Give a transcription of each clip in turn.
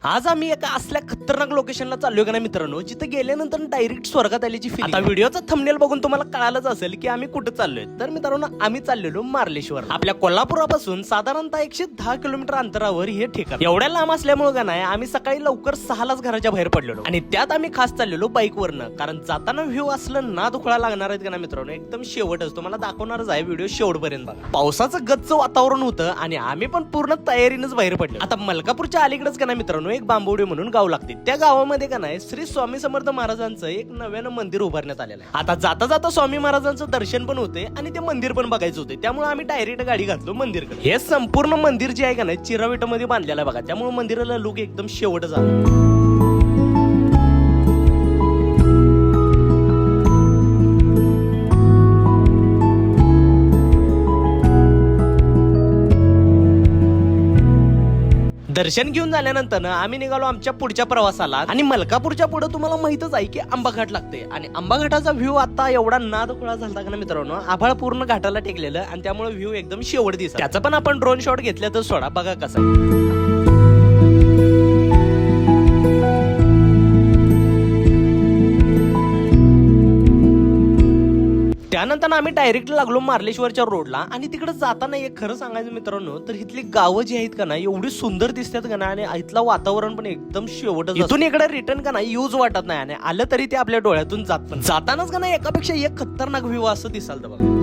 आज आम्ही एका असल्या खतरनाक लोकेशनला चाललोय का ना मित्रांनो, जिथे गेल्यानंतर डायरेक्ट स्वर्गात आल्याची फीलिंग. आता व्हिडिओचा थंबनेल बघून तुम्हाला कळालंच असेल की आम्ही कुठे चाललोय. तर मित्रांनो, आम्ही चाललेलो मार्लेश्वर. आपल्या कोल्हापुरापासून साधारणतः 110 किलोमीटर अंतरावर हे ठिकाण. एवढ्या लांब असल्यामुळे का नाही, आम्ही सकाळी लवकर 6लाच घराच्या बाहेर पडलेलो आणि त्यात आम्ही खास चाललेलो बाईकवरनं. कारण जाताना व्ह्यू असलं ना दुखळा लागणार आहेत का ना मित्रांनो, एकदम शेवटच तुम्हाला दाखवणारच आहे व्हिडिओ शेवटपर्यंत बघा. पावसाचं गच्च वातावरण होतं आणि आम्ही पण पूर्ण तयारीनंच बाहेर पडलो. आता मलकापूरच्या अलीकडेच का ना मित्रांनो, एक बांबवडे म्हणून गाव लागते. त्या गावामध्ये का नाही श्री स्वामी समर्थ महाराजांचं एक नव्यानं मंदिर उभारण्यात आलेलं आहे. आता जाता जाता स्वामी महाराजांचं दर्शन पण होते आणि ते मंदिर पण बघायचं होते. त्यामुळे आम्ही डायरेक्ट गाडी घातलो मंदिरकडे. हे संपूर्ण मंदिर जे आहे का नाही चिराविटामध्ये बांधलेलं आहे बघा. त्यामुळे मंदिराला लुक एकदम शेवट झाला. दर्शन घेऊन झाल्यानंतर आम्ही निघालो आमच्या पुढच्या प्रवासाला. आणि मलकापूरच्या पुढे तुम्हाला माहितच आहे की आंबाघाट लागते आणि आंबाघाटाचा व्ह्यू आता एवढा नादखुळा झाला का ना मित्रांनो, आभाळ पूर्ण घाटाला टेकलेलं आणि त्यामुळे व्ह्यू एकदम शेवट दिसत. त्याचा पण आपण ड्रोन शॉट घेतला तर सोडा बघा कसा. त्यानंतर आम्ही डायरेक्ट लागलो मार्लेश्वरच्या रोडला. आणि तिकडे जाताना एक खरं सांगायचं मित्रांनो, तर इथली गावं जी आहेत का ना एवढी सुंदर दिसतात का ना, आणि इथलं वातावरण पण एकदम शेवटच. इथून इकडे रिटर्न का ना यूज वाटत नाही आणि आलं तरी ते आपल्या डोळ्यातून जात पण. जातानाच का ना एकापेक्षा एक खतरनाक व्ह्यू असं दिसाल तर बघा.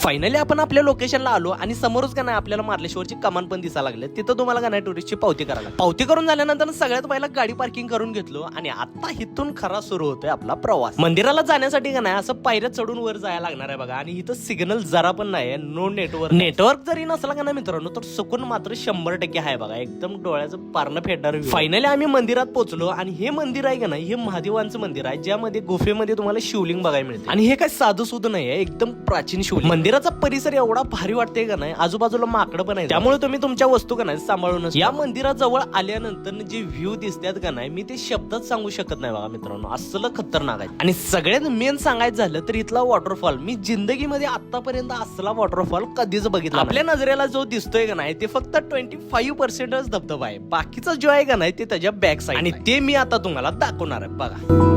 फायनली आपण आपल्या लोकेशनला आलो आणि समोरच का नाही आपल्याला मार्लेश्वरची कमान पण दिसायला लागले. तिथं तुम्हाला का नाही टुरिस्टची पावती करायला. पावती करून झाल्यानंतर सगळ्यात पहिला गाडी पार्किंग करून घेतलो आणि आता इथून खरा सुरू होतोय आपला प्रवास. मंदिराला जाण्यासाठी का नाही असं पायऱ्या चढून वर जायला लागणार आहे बघा. आणि इथं सिग्नल जरा पण नाही, नो नेटवर्क जरी नसला का नाही मित्रांनो, तर सुकून मात्र 100% आहे बघा. एकदम डोळ्याचं पारणं फेडणार. फायनली आम्ही मंदिरात पोहोचलो आणि हे मंदिर आहे का नाही, हे महादेवांचं मंदिर आहे, ज्यामध्ये गुफेमध्ये तुम्हाला शिवलिंग बघायला मिळते. आणि हे काय साधं सुद्धा नाही आहे, एकदम प्राचीन शिवलिंग. मंदिराचा परिसर एवढा भारी वाटतंय का नाही, आजूबाजूला माकडं पण आहे. त्यामुळे तुम्ही तुमच्या वस्तू का नाही सांभाळून. या मंदिराजवळ आल्यानंतर जे व्ह्यू दिसतात का नाही, मी ते शब्दात सांगू शकत नाही बघा मित्रांनो, असलं खतरनाक आहे. आणि सगळ्यात मेन सांगायचं झालं तर इथला वॉटरफॉल, मी जिंदगीमध्ये आतापर्यंत असला वॉटरफॉल कधीच बघितला. आपल्या नजरेला जो दिसतोय का नाही, ते फक्त 25% धबधबा आहे. बाकीचा जो आहे का नाही ते त्याच्या बॅक साइड, आणि ते मी आता तुम्हाला दाखवणार आहे बघा.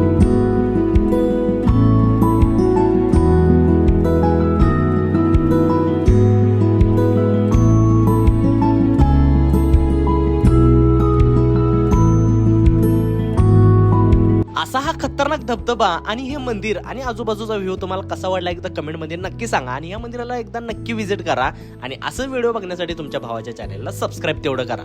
असा हा खतरनाक धबधबा आणि हे मंदिर आणि आजूबाजूचा व्ह्यू तुम्हाला कसा वाटला एकदा कमेंट मध्ये नक्की सांगा. आणि या मंदिराला एकदा नक्की व्हिजिट करा आणि असं व्हिडिओ बघण्यासाठी तुमच्या भावाच्या चॅनलला सबस्क्राईब तेवढं करा.